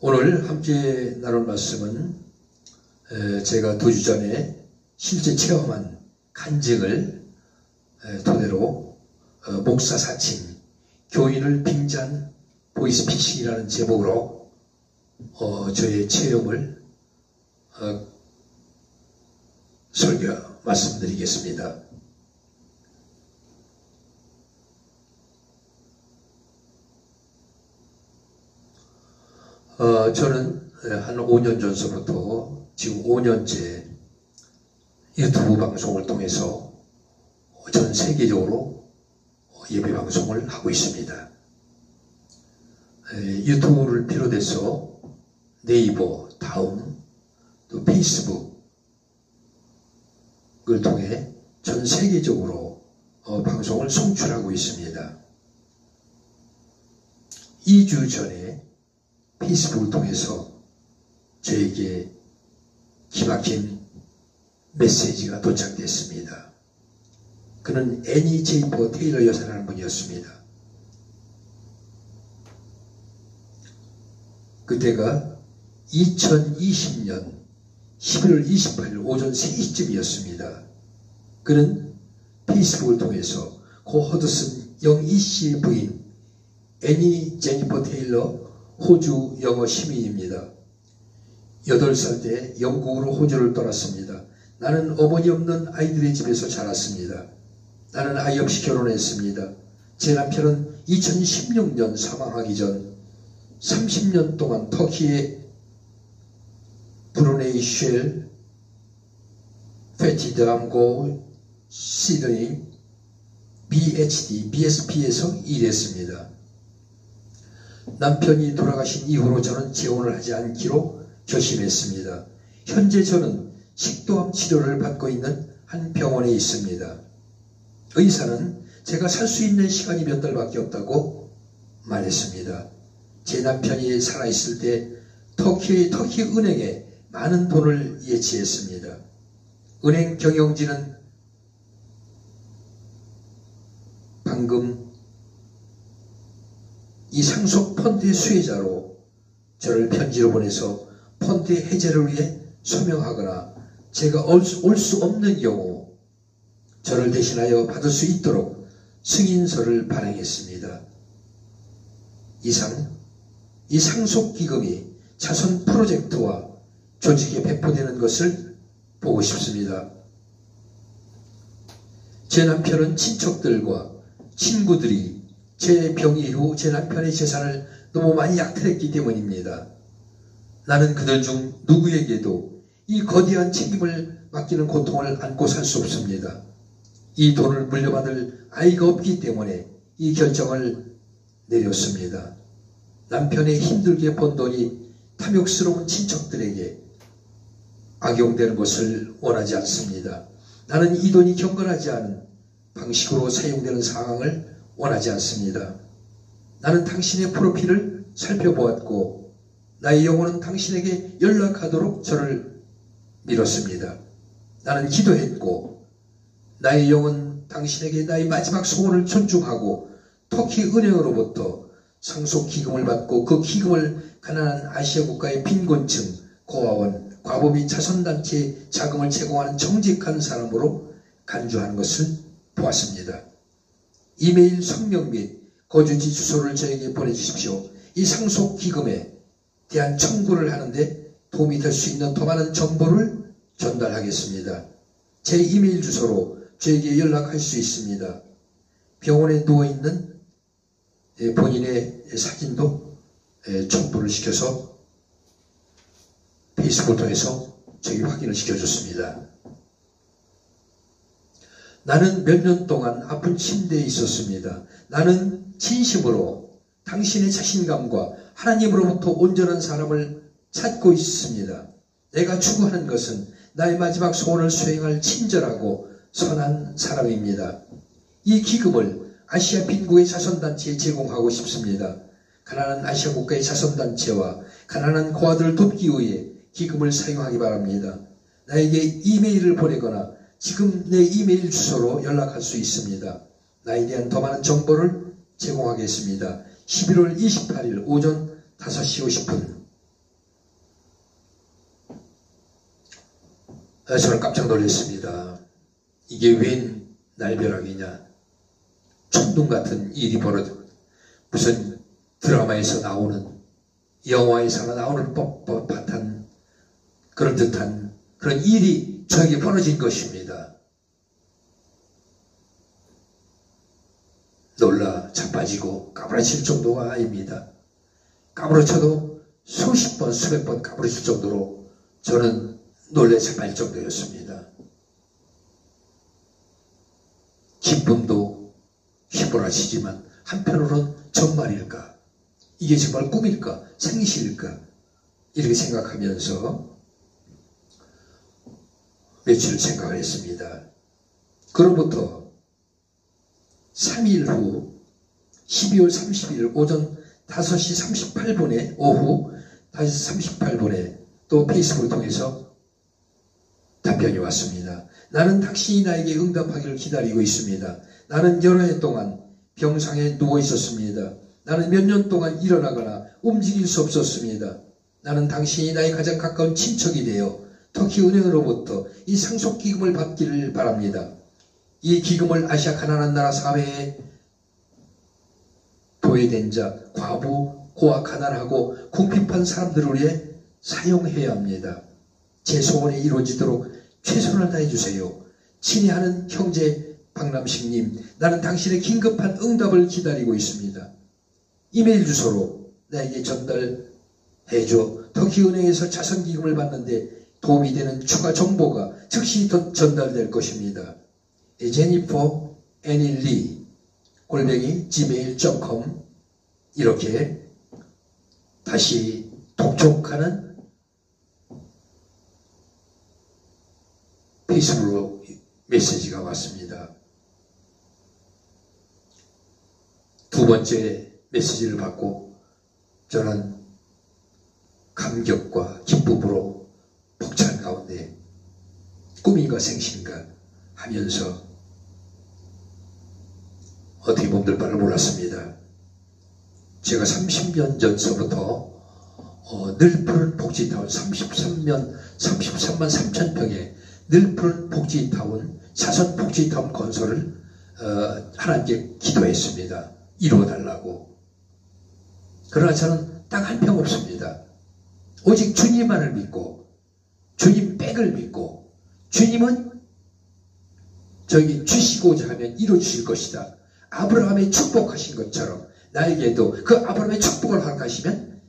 오늘 함께 나눌 말씀은 제가 2주 전에 실제 체험한 간증을 토대로 목사 사칭, 교인을 빙자한 보이스피싱이라는 제목으로 저의 체험을 설교 말씀드리겠습니다. 저는 한 5년 전서부터 지금 5년째 유튜브 방송을 통해서 전 세계적으로 예배 방송을 하고 있습니다. 유튜브를 비롯해서 네이버, 다음, 또 페이스북을 통해 전 세계적으로 방송을 송출하고 있습니다. 2주 전에 페이스북을 통해서 저에게 기막힌 메시지가 도착됐습니다. 그는 애니 제이퍼 테일러 여사라는 분이었습니다. 그때가 2020년 11월 28일 오전 3시쯤이었습니다. 그는 페이스북을 통해서 고 허드슨 영이 씨의 부인 애니 제니퍼 테일러 호주 영어 시민입니다. 8살 때 영국으로 호주를 떠났습니다. 나는 어머니 없는 아이들의 집에서 자랐습니다. 나는 아이 없이 결혼했습니다. 제 남편은 2016년 사망하기 전 30년 동안 터키의 브루네이 쉘, 페티드암고, 시드니, BHD, BSP에서 일했습니다. 남편이 돌아가신 이후로 저는 재혼을 하지 않기로 결심했습니다. 현재 저는 식도암 치료를 받고 있는 한 병원에 있습니다. 의사는 제가 살 수 있는 시간이 몇 달밖에 없다고 말했습니다. 제 남편이 살아있을 때 터키 은행에 많은 돈을 예치했습니다. 은행 경영진은 방금 이 상속 펀드의 수혜자로 저를 편지로 보내서 펀드 해제를 위해 서명하거나 제가 올 수 없는 경우 저를 대신하여 받을 수 있도록 승인서를 발행했습니다. 이상 이 상속기금이 자선 프로젝트와 조직에 배포되는 것을 보고 싶습니다. 제 남편은 친척들과 친구들이 제 병 이후 제 남편의 재산을 너무 많이 약탈했기 때문입니다. 나는 그들 중 누구에게도 이 거대한 책임을 맡기는 고통을 안고 살 수 없습니다. 이 돈을 물려받을 아이가 없기 때문에 이 결정을 내렸습니다. 남편의 힘들게 번 돈이 탐욕스러운 친척들에게 악용되는 것을 원하지 않습니다. 나는 이 돈이 경건하지 않은 방식으로 사용되는 상황을 원하지 않습니다. 나는 당신의 프로필을 살펴보았고 나의 영혼은 당신에게 연락하도록 저를 밀었습니다. 나는 기도했고 나의 영은 당신에게 나의 마지막 소원을 존중하고 터키 은행으로부터 상속기금을 받고 그 기금을 가난한 아시아 국가의 빈곤층, 고아원, 과부 및 자선단체에 자금을 제공하는 정직한 사람으로 간주하는 것을 보았습니다. 이메일 성명 및 거주지 주소를 저에게 보내주십시오. 이 상속기금에 대한 청구를 하는데 도움이 될 수 있는 더 많은 정보를 전달하겠습니다. 제 이메일 주소로 저에게 연락할 수 있습니다. 병원에 누워있는 본인의 사진도 첨부를 시켜서 페이스북을 통해서 저에게 확인을 시켜줬습니다. 나는 몇 년 동안 아픈 침대에 있었습니다. 나는 진심으로 당신의 자신감과 하나님으로부터 온전한 사람을 찾고 있습니다. 내가 추구하는 것은 나의 마지막 소원을 수행할 친절하고 선한 사람입니다. 이 기금을 아시아 빈국의 자선단체에 제공하고 싶습니다. 가난한 아시아 국가의 자선단체와 가난한 고아들을 돕기 위해 기금을 사용하기 바랍니다. 나에게 이메일을 보내거나 지금 내 이메일 주소로 연락할 수 있습니다. 나에 대한 더 많은 정보를 제공하겠습니다. 11월 28일 오전 5시 50분 저는 깜짝 놀랐습니다. 이게 웬 날벼락이냐. 천둥 같은 일이 벌어지고 무슨 드라마에서 나오는 영화에서 나오는 뻣뻣한 그런 듯한 그런 일이 저에게 벌어진 것입니다. 놀라 자빠지고 까무러칠 정도가 아닙니다. 까무러쳐도 수십 번 수백 번 까무러칠 정도로 저는 놀래 자빠질 정도였습니다. 기쁨도 휘몰아치지만 한편으로는 정말일까? 이게 정말 꿈일까? 생실일까? 이렇게 생각하면서 며칠 생각을 했습니다. 그로부터 3일 후 12월 30일 오전 5시 38분에 오후 5시 38분에 또 페이스북을 통해서 답변이 왔습니다. 나는 당신이 나에게 응답하기를 기다리고 있습니다. 나는 여러 해 동안 병상에 누워 있었습니다. 나는 몇 년 동안 일어나거나 움직일 수 없었습니다. 나는 당신이 나의 가장 가까운 친척이 되어 터키은행으로부터 이 상속기금을 받기를 바랍니다. 이 기금을 아시아 가난한 나라 사회에 도외된 자, 과부, 고아 가난하고 궁핍한 사람들을 위해 사용해야 합니다. 제 소원이 이루어지도록 최선을 다해주세요. 친애하는 형제 박남식님, 나는 당신의 긴급한 응답을 기다리고 있습니다. 이메일 주소로 나에게 전달해줘. 터키은행에서 자선기금을 받는데 도움이 되는 추가 정보가 즉시 전달될 것입니다. 제니퍼 애닐리 @gmail.com 이렇게 다시 독촉하는 페이스북으로 메시지가 왔습니다. 두 번째 메시지를 받고 저는 감격과 기쁨으로 벅찬 가운데 꿈인가 생신가 하면서 어떻게 몸둘 바를 몰랐습니다. 제가 30년 전서부터 늘푸른 복지타운 33만 3천 평의 늘푸른 복지타운 자선 복지타운 건설을 하나님께 기도했습니다. 이루어달라고. 그러나 저는 딱 한 평 없습니다. 오직 주님만을 믿고 주님 백을 믿고 주님은 저에게 주시고자 하면 이루어주실 것이다. 아브라함의 축복하신 것처럼 나에게도 그 아브라함의 축복을 허락하시면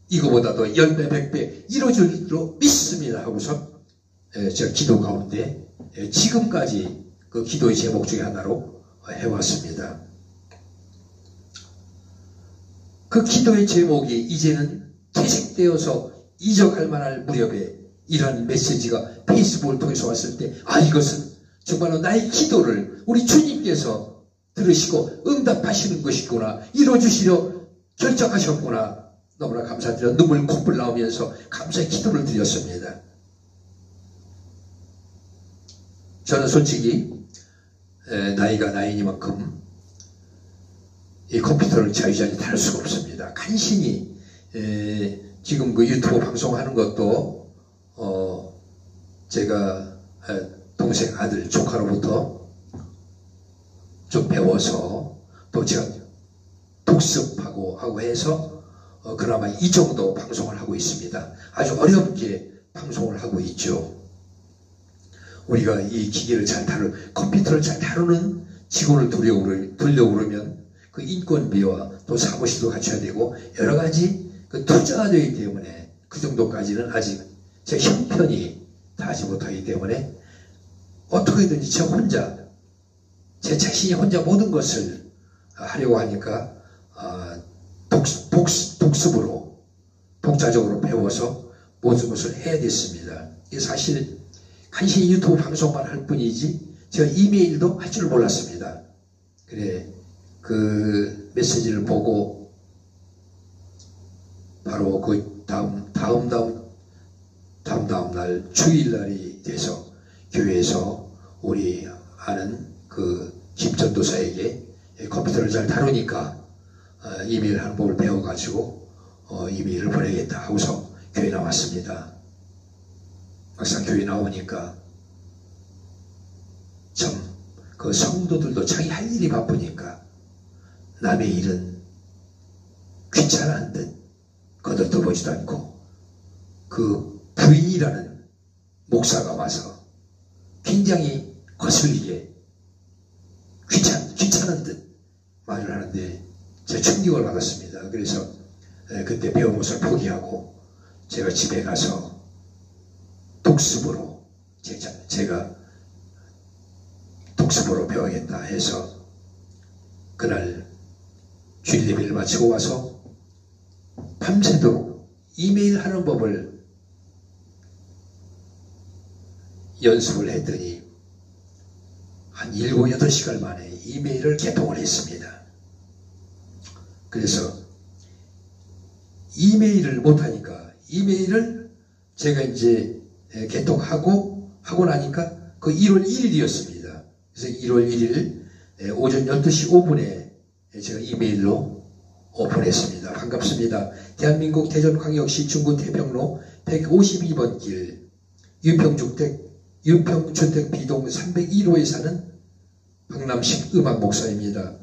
이거보다도 10배 100배 이루어질 줄로 믿습니다 하고서 제가 기도 가운데 지금까지 그 기도의 제목 중에 하나로 해왔습니다. 그 기도의 제목이 이제는 퇴색되어서 이적할 만할 무렵에 이러한 메시지가 페이스북을 통해서 왔을 때 이것은 정말로 나의 기도를 우리 주님께서 들으시고 응답하시는 것이구나, 이루어주시려 결정하셨구나, 너무나 감사드려 눈물 콧물 나오면서 감사의 기도를 드렸습니다. 저는 솔직히 나이가 나이니만큼 이 컴퓨터를 자유자재 다룰 수가 없습니다. 간신히 지금 그 유튜브 방송하는 것도 제가 동생 아들 조카로부터 좀 배워서 또 제가 독습하고 하고 해서 그나마 이 정도 방송을 하고 있습니다. 아주 어렵게 방송을 하고 있죠. 우리가 이 기계를 잘 컴퓨터를 잘 다루는 직원을 두려고 그러면 그 인건비와 또 사무실도 갖춰야 되고 여러 가지 그 투자가 되기 때문에 그 정도까지는 아직 제 형편이 다 하지 못하기 때문에 어떻게든지 제 자신이 혼자 모든 것을 하려고 하니까 독습으로 독자적으로 배워서 모든 것을 해야 됐습니다. 사실 간신히 유튜브 방송만 할 뿐이지 제가 이메일도 할 줄 몰랐습니다. 그래 그 메시지를 보고 바로 그 다음 날 주일날이 돼서 교회에서 우리 아는 그 김전도사에게 컴퓨터를 잘 다루니까 이메일 하는 법을 배워가지고 이메일을 보내겠다 하고서 교회 나왔습니다. 막상 교회 나오니까 참 그 성도들도 자기 할 일이 바쁘니까 남의 일은 귀찮아한 듯 거들떠 보지도 않고 그 부인이라는 목사가 와서 굉장히 거슬리게 귀찮은 듯 말을 하는데 제가 충격을 받았습니다. 그래서 그때 배운 것을 포기하고 제가 집에 가서 독습으로 제가 독습으로 배워야겠다 해서 그날 주일 예배를 마치고 와서 밤새도록 이메일 하는 법을 연습을 했더니 한 7, 8시간 만에 이메일을 개통을 했습니다. 그래서 이메일을 못하니까 이메일을 제가 이제 개통하고 하고 나니까 그 1월 1일이었습니다. 그래서 1월 1일 오전 12시 5분에 제가 이메일로 오픈했습니다. 반갑습니다. 대한민국 대전광역시 중구 태평로 152번 길 유평주택 B동 301호에 사는 박남식 음악 목사입니다.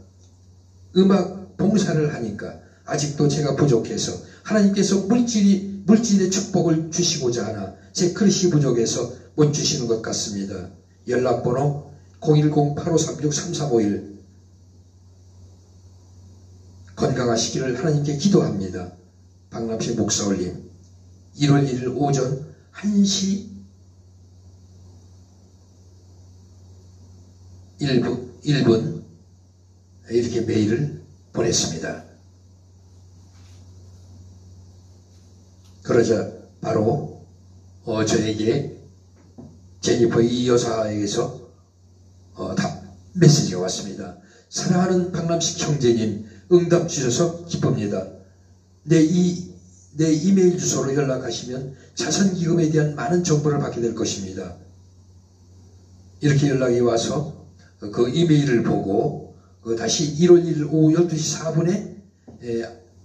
음악 봉사를 하니까 아직도 제가 부족해서 하나님께서 물질의 축복을 주시고자 하나 제 그릇이 부족해서 못 주시는 것 같습니다. 연락번호 010-8536-3351 건강하시기를 하나님께 기도합니다. 박남식 목사 올림 1월 1일 오전 1시 1분 이렇게 메일을 보냈습니다. 그러자 바로 저에게 제니퍼 이 여사에게서 메시지가 왔습니다. 사랑하는 박남식 형제님, 응답 주셔서 기쁩니다. 내 이메일 주소로 연락하시면 자선기금에 대한 많은 정보를 받게 될 것입니다. 이렇게 연락이 와서 그 이메일을 보고 다시 1월 1일 오후 12시 4분에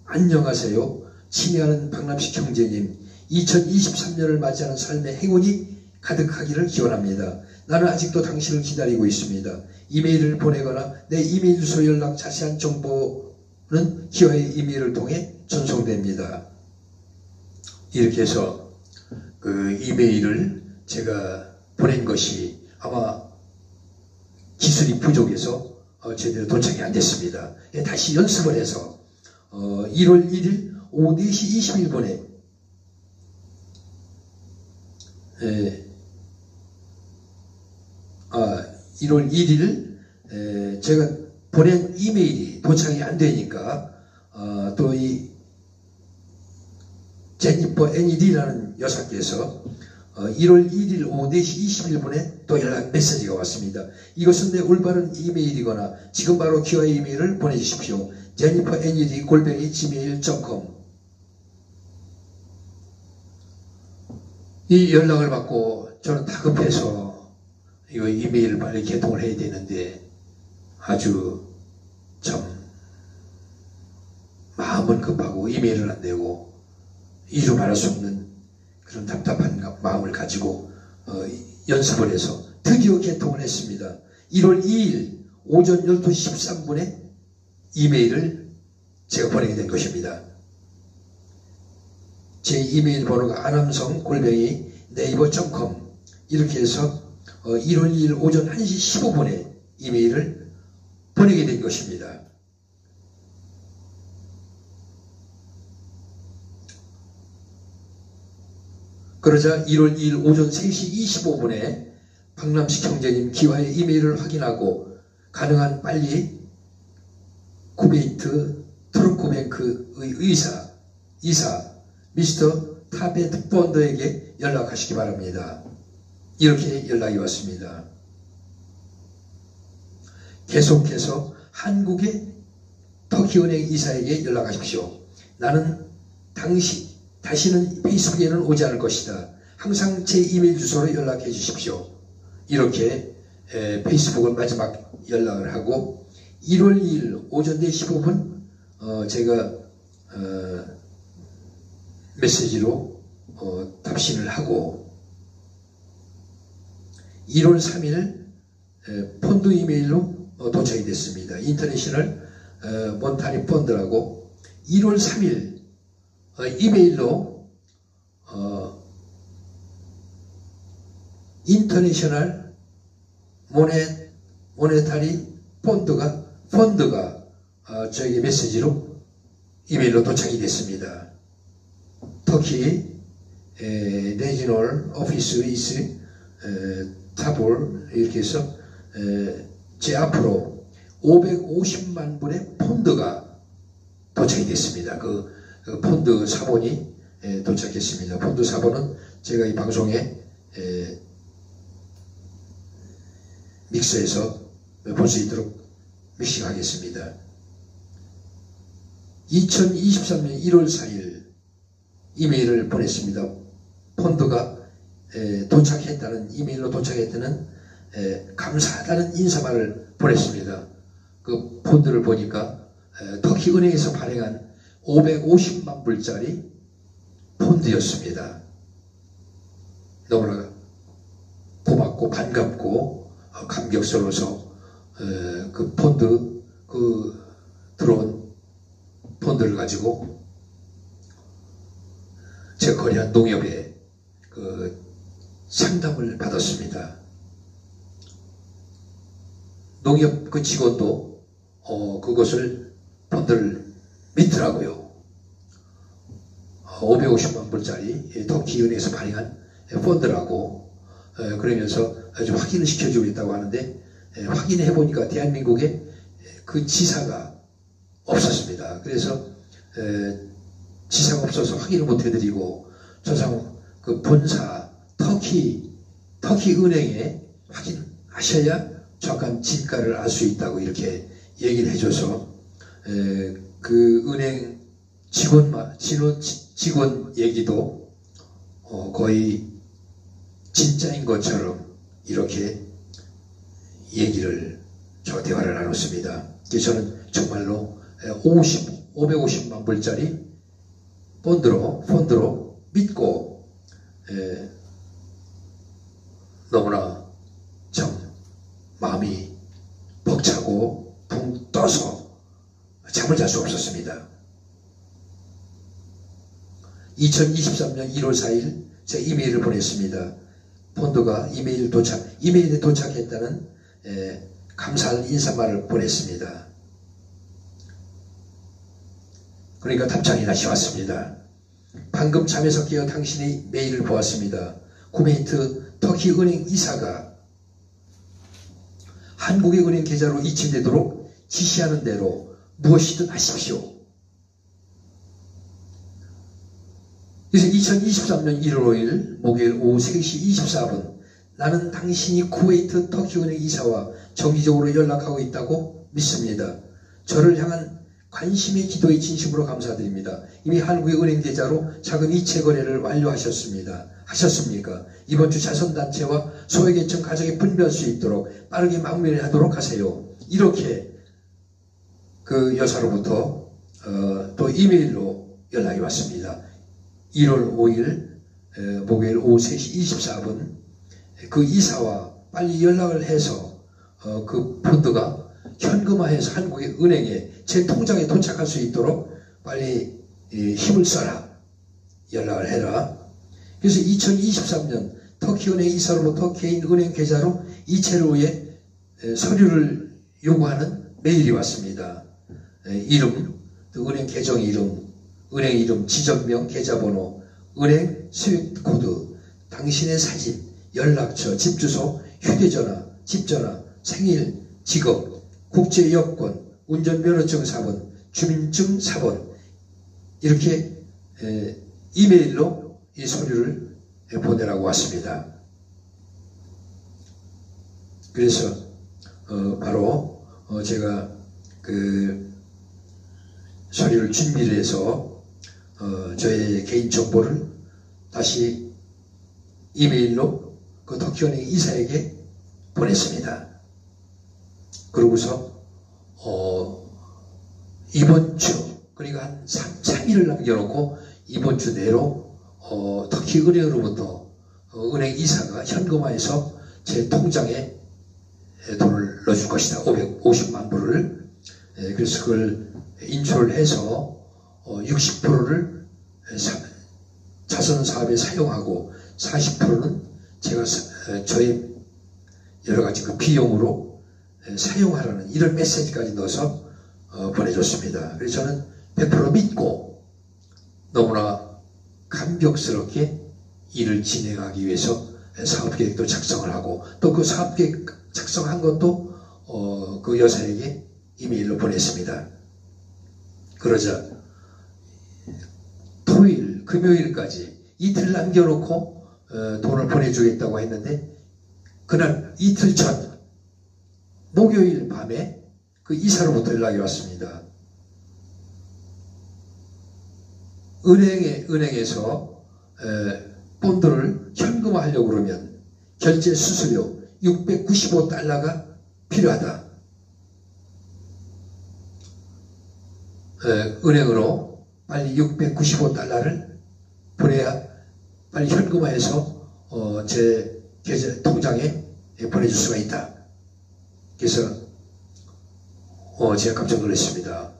안녕하세요. 친애하는 박남식 형제님, 2023년을 맞이하는 삶의 행운이 가득하기를 기원합니다. 나는 아직도 당신을 기다리고 있습니다. 이메일을 보내거나 내 이메일 주소 연락 자세한 정보는 기와의 이메일을 통해 전송됩니다. 이렇게 해서 그 이메일을 제가 보낸 것이 아마 기술이 부족해서 제대로 도착이 안 됐습니다. 다시 연습을 해서 1월 1일 오후 4시 21분에 1월 1일 제가 보낸 이메일이 도착이 안 되니까 또 이 제니퍼 애니디라는 여사께서 1월 1일 오후 4시 21분에 또 연락 메시지가 왔습니다. 이것은 내 올바른 이메일이거나 지금 바로 기와의 이메일을 보내주십시오. 제니퍼 애니디 @gmail.com 이 연락을 받고 저는 다급해서 이거 이메일을 빨리 개통을 해야 되는데 아주 참 마음은 급하고 이메일은 안 되고 이루 말할 수 없는 그런 답답한 마음을 가지고 연습을 해서 드디어 개통을 했습니다. 1월 2일 오전 12시 13분에 이메일을 제가 보내게 된 것입니다. 제 이메일 번호가 anamsong@naver.com 이렇게 해서 1월 2일 오전 1시 15분에 이메일을 보내게 된 것입니다. 그러자 1월 2일 오전 3시 25분에 박남식 형제님 기와의 이메일을 확인하고 가능한 빨리 쿠베이트 트루코뱅크의 이사 미스터 타베트 본더에게 연락하시기 바랍니다. 이렇게 연락이 왔습니다. 계속해서 한국의 터키은행 이사에게 연락하십시오. 나는 다시는 페이스북에는 오지 않을 것이다. 항상 제 이메일 주소로 연락해 주십시오. 이렇게 페이스북을 마지막 연락을 하고 1월 2일 오전 4시 15분 제가 메시지로 답신을 하고 1월 3일 폰드 이메일로 도착이 됐습니다. 인터내셔널 몬타니 펀드라고 1월 3일 이메일로 인터내셔널 모네타리 펀드가 저에게 메시지로 이메일로 도착이 됐습니다. 터키 레지널 오피스 이스 타볼 이렇게 해서 제 앞으로 550만 불의 펀드가 도착이 됐습니다. 그 펀드 사본이 도착했습니다. 펀드 사본은 제가 이 방송에 믹서에서 볼 수 있도록 믹싱하겠습니다. 2023년 1월 4일 이메일을 보냈습니다. 펀드가 도착했다는 이메일로 도착했다는 감사하다는 인사말을 보냈습니다. 그 펀드를 보니까 터키 은행에서 발행한 550만 불짜리 펀드였습니다. 너무나 고맙고 반갑고 감격스러워서 그 펀드 들어온 펀드를 가지고 제가 거래한 농협에 상담을 받았습니다. 농협 그 직원도 그것을 펀드를 믿더라고요. 550만 불짜리 터키 은행에서 발행한 펀드라고 그러면서 아주 확인을 시켜주고 있다고 하는데 확인해 보니까 대한민국에 그 지사가 없었습니다. 그래서 지사가 없어서 확인을 못 해드리고 조상 그 본사 터키 은행에 확인하셔야 정확한 진가를 알 수 있다고 이렇게 얘기를 해줘서 그 은행 직원 얘기도 거의 진짜인 것처럼 이렇게 얘기를 대화를 나눴습니다. 그래서 저는 정말로 550만 불짜리 펀드로 믿고 너무나 참 마음이 벅차고 붕 떠서 잠을 잘 수 없었습니다. 2023년 1월 4일 제가 이메일을 보냈습니다. 펀드가 이메일에 도착했다는 감사할 인사말을 보냈습니다. 그러니까 답장이 다시 왔습니다. 방금 잠에서 깨어 당신의 메일을 보았습니다. 쿠웨이트 터키 은행 이사가 한국의 은행 계좌로 이체되도록 지시하는 대로 무엇이든 하십시오. 그래서 2023년 1월 5일 목요일 오후 3시 24분 나는 당신이 쿠웨이트 터키 은행 이사와 정기적으로 연락하고 있다고 믿습니다. 저를 향한 관심의 기도의 진심으로 감사드립니다. 이미 한국의 은행 계좌로 자금 이체 거래를 하셨습니까? 이번 주 자선단체와 소외계층 가정에 분배할 수 있도록 빠르게 마무리하도록 하세요. 이렇게 그 여사로부터 또 이메일로 연락이 왔습니다. 1월 5일 목요일 오후 3시 24분 그 이사와 빨리 연락을 해서 그 펀드가 현금화해서 한국의 은행에 제 통장에 도착할 수 있도록 빨리 힘을 써라. 연락을 해라. 그래서 2023년 터키은행 이사로부터 개인 은행 계좌로 이체를 위해 서류를 요구하는 메일이 왔습니다. 이름, 은행 계정 이름, 은행 이름, 지점명, 계좌번호, 은행 스위프트 코드, 당신의 사진, 연락처, 집주소, 휴대전화, 집전화, 생일, 직업, 국제여권, 운전면허증 4번, 주민증 4번 이렇게 이메일로 이 서류를 보내라고 왔습니다. 그래서 바로 제가 그 서류를 준비를 해서 저의 개인정보를 다시 이메일로 그 터키은행 이사에게 보냈습니다. 그러고서 이번 주 그러니까 한 3일을 남겨놓고 이번 주 내로 터키 은행으로부터 은행 이사가 현금화해서 제 통장에 돈을 넣어줄 것이다. 550만 불을. 그래서 그걸 인출을 해서 60%를 자선 사업에 사용하고 40%는 제가 저의 여러 가지 그 비용으로 사용하라는 이런 메시지까지 넣어서 보내줬습니다. 그래서 저는 100% 믿고 너무나 감격스럽게 일을 진행하기 위해서 사업계획도 작성을 하고 또 그 사업계획 작성한 것도 그 여사에게 이메일로 보냈습니다. 그러자 토요일, 금요일까지 이틀 남겨놓고 돈을 보내주겠다고 했는데 그날 이틀 전 목요일 밤에 그 이사로부터 연락이 왔습니다. 은행에서 본드를 현금화하려고 그러면 결제 수수료 695달러가 필요하다. 은행으로 빨리 695달러를 보내야 빨리 현금화해서 제 계좌 통장에 보내줄 수가 있다. 그래서 제가 깜짝 놀랐습니다.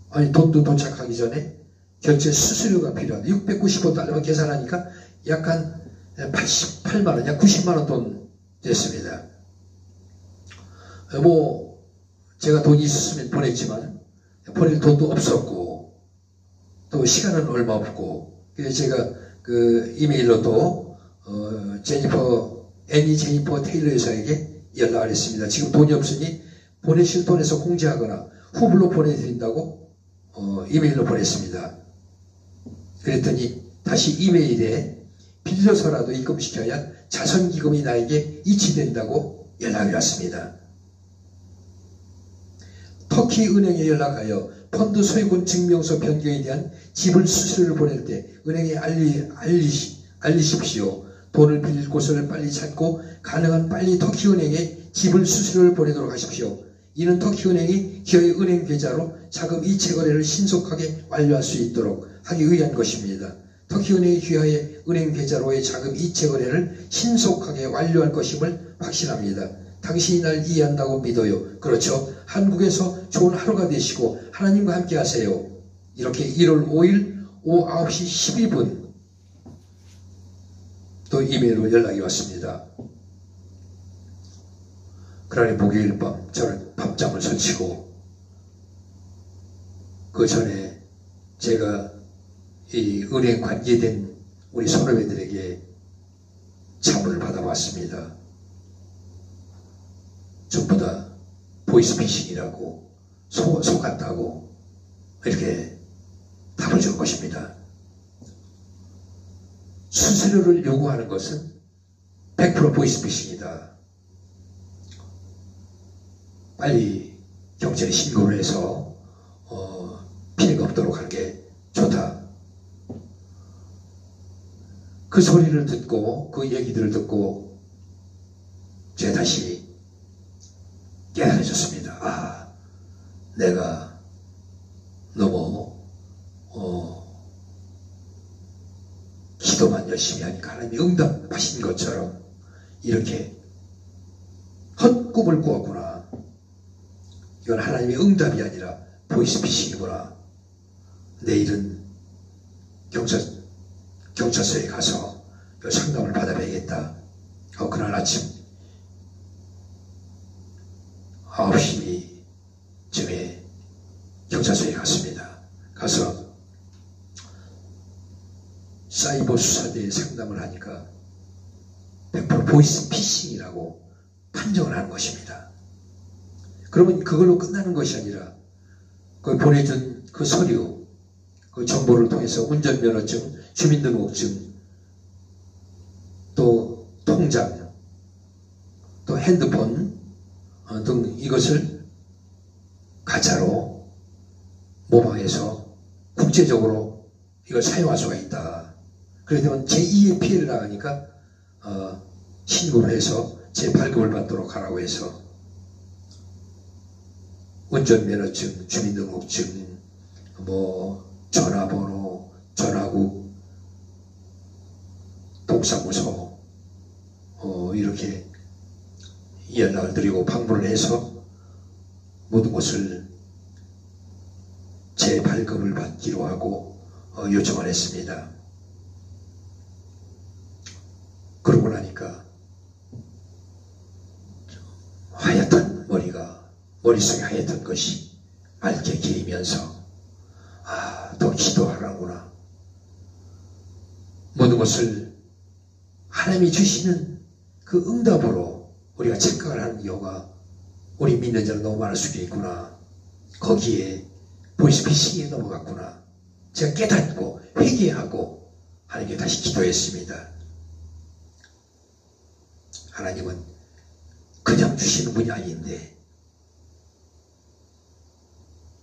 아니 돈도 도착하기 전에 결제 수수료가 필요하다. 695달러만 계산하니까 약 한 88만원, 약 90만원 돈 됐습니다. 제가 돈이 있었으면 보냈지만 보낼 돈도 없었고 또 시간은 얼마 없고 그래서 제가 그 이메일로 또 애니 제니퍼 테일러 여사에게 연락을 했습니다. 지금 돈이 없으니 보내실 돈에서 공제하거나 후불로 보내드린다고 이메일로 보냈습니다. 그랬더니 다시 이메일에 빌려서라도 입금시켜야 자선기금이 나에게 이체된다고 연락이 왔습니다. 터키 은행에 연락하여 펀드 소유권 증명서 변경에 대한 지불 수수료를 보낼 때 은행에 알리십시오. 돈을 빌릴 곳을 빨리 찾고 가능한 빨리 터키 은행에 지불 수수료를 보내도록 하십시오. 이는 터키 은행이 기업의 은행 계좌로 자금 이체 거래를 신속하게 완료할 수 있도록 하기 위한 것입니다. 터키 은행이 귀하의 은행 계좌로의 자금 이체 거래를 신속하게 완료할 것임을 확신합니다. 당신이 날 이해한다고 믿어요. 그렇죠. 한국에서 좋은 하루가 되시고 하나님과 함께 하세요. 이렇게 1월 5일 오후 9시 12분 또 이메일로 연락이 왔습니다. 그날의 목요일 밤 저는 밤잠을 설치고 그 전에 제가 이 은행 관계된 우리 선후배들에게 자문을 받아왔습니다. 전부 다 보이스피싱이라고 속았다고 이렇게 답을 준 것입니다. 수수료를 요구하는 것은 100% 보이스피싱이다. 빨리 경찰에 신고를 해서 피해가 없도록 하는 게 좋다. 그 소리를 듣고 그 얘기들을 듣고 제가 다시 깨달아졌습니다. 아, 내가 너무 기도만 열심히 하니까 하나님이 응답하신 것처럼 이렇게 헛꿈을 꾸었구나. 이건 하나님의 응답이 아니라 보이스피싱이구나. 내일은 경찰서에 가서 상담을 받아봐야겠다. 그날 아침 9시쯤에 경찰서에 갔습니다. 가서 사이버 수사대에 상담을 하니까 100% 보이스피싱이라고 판정을 하는 것입니다. 그러면 그걸로 끝나는 것이 아니라 그 보내준 그 서류, 그 정보를 통해서 운전면허증, 주민등록증, 또 통장, 또 핸드폰 등 이것을 가짜로 모방해서 국제적으로 이걸 사용할 수가 있다. 그렇게 되면 제2의 피해를 당하니까 신고를 해서 재발급을 받도록 하라고 해서 운전면허증, 주민등록증, 전화번호, 전화국, 동사무소 이렇게 연락을 드리고 방문을 해서 모든 것을 재발급을 받기로 하고 요청을 했습니다. 그러고 나니까 하얗던 머릿속에 하얗던 것이 맑게 개이면서 더 기도하라구나. 모든 것을 하나님이 주시는 그 응답으로 우리가 착각을 하는 경우가 우리 믿는 자는 너무 많을 수도 있구나. 거기에 보이스피싱에 넘어갔구나. 제가 깨닫고 회개하고 하나님께 다시 기도했습니다. 하나님은 그냥 주시는 분이 아닌데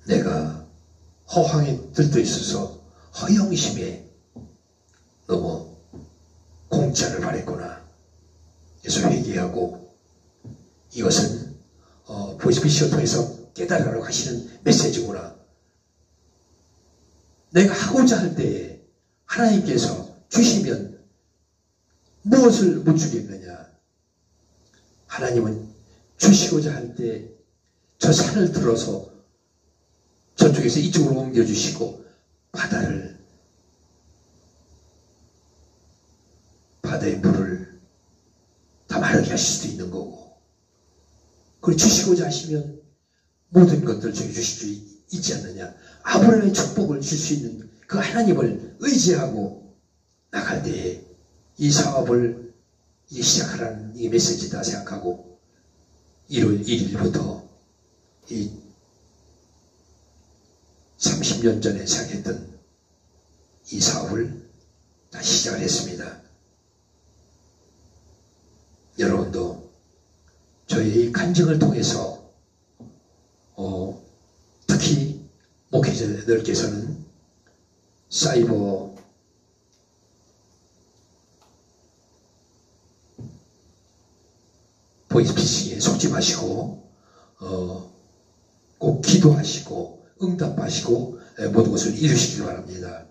내가 허황에 들떠 있어서 허영심에 너무 공짜를 바랬구나. 그래서 회개하고 이것은 보이스피싱을 통해서 깨달으라고 하시는 메시지구나. 내가 하고자 할 때에 하나님께서 주시면 무엇을 못 주겠느냐. 하나님은 주시고자 할 때 저 산을 들어서 저쪽에서 이쪽으로 옮겨주시고 바다의 물을 다 마르게 하실 수도 있는 거고, 그리고 주시고자 하시면 모든 것들을 저기 주실 수 있지 않느냐. 아브라함의 축복을 줄 수 있는 그 하나님을 의지하고 나갈 때에 이 사업을 시작하라는 이 메시지다 생각하고 1월 1일부터 이 30년 전에 시작했던 이 사업을 다시 시작을 했습니다. 여러분도 저희 간증을 통해서 특히 목회자들께서는 사이버 보이스피싱에 속지 마시고 꼭 기도하시고 응답하시고 모든 것을 이루시길 바랍니다.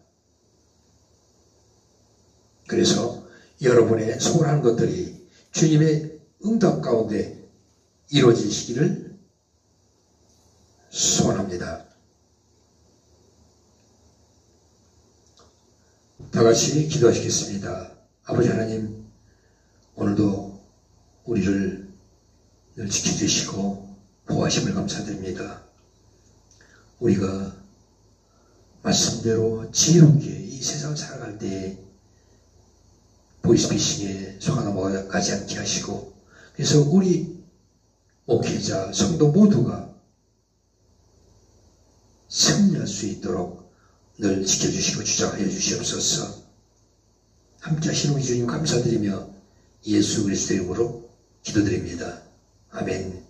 그래서 여러분의 소원하는 것들이 주님의 응답 가운데 이루어지시기를 소원합니다. 다 같이 기도하시겠습니다. 아버지 하나님, 오늘도 우리를 늘 지켜주시고 보호하심을 감사드립니다. 우리가 말씀대로 지혜롭게 이 세상을 살아갈 때에 보이스피싱에 속아 넘어가지 않게 하시고, 그래서 우리 목회자, 성도 모두가 승리할 수 있도록 늘 지켜주시고 주장하여 주시옵소서. 함께 하시는 우리 주님 감사드리며 예수 그리스도의 이름으로 기도드립니다. 아멘.